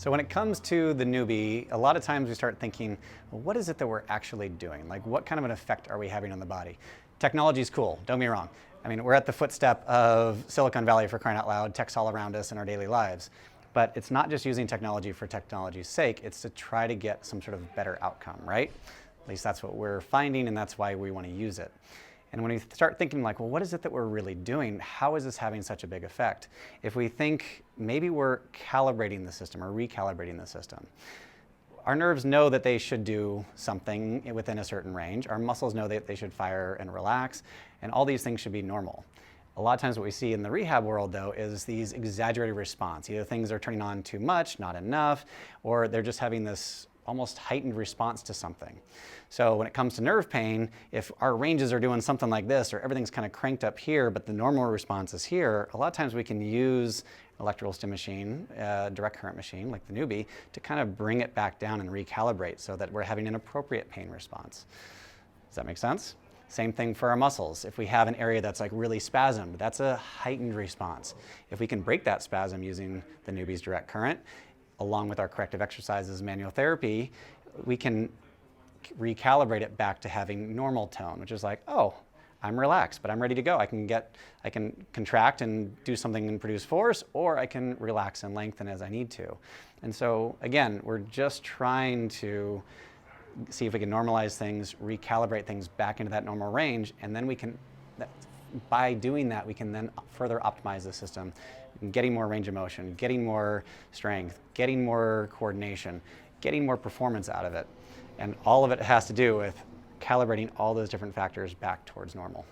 So when it comes to the newbie, a lot of times we start thinking, well, what is it that we're actually doing? Like, what kind of an effect are we having on the body? Technology is cool, don't get me wrong. I mean, we're at the footstep of Silicon Valley, for crying out loud, tech's all around us in our daily lives. But it's not just using technology for technology's sake, it's to try to get some sort of better outcome, right? At least that's what we're finding, and that's why we want to use it. And when we start thinking like, well, what is it that we're really doing? How is this having such a big effect? If we think maybe we're calibrating the system or recalibrating the system, our nerves know that they should do something within a certain range. Our muscles know that they should fire and relax, and all these things should be normal. A lot of times what we see in the rehab world, though, is these exaggerated response. Either things are turning on too much, not enough, or they're just having this almost heightened response to something. So when it comes to nerve pain, if our ranges are doing something like this, or everything's kind of cranked up here, but the normal response is here, a lot of times we can use an electrical stim machine, direct current machine like the Neubie, to kind of bring it back down and recalibrate so that we're having an appropriate pain response. Does that make sense? Same thing for our muscles. If we have an area that's like really spasmed, that's a heightened response. If we can break that spasm using the Neubie's direct current, along with our corrective exercises, manual therapy, we can recalibrate it back to having normal tone, which is like, oh, I'm relaxed, but I'm ready to go. I can contract and do something and produce force, or I can relax and lengthen as I need to. And so again, we're just trying to see if we can normalize things, recalibrate things back into that normal range, and then we can, by doing that, we can then further optimize the system, getting more range of motion, getting more strength, getting more coordination, getting more performance out of it. And all of it has to do with calibrating all those different factors back towards normal.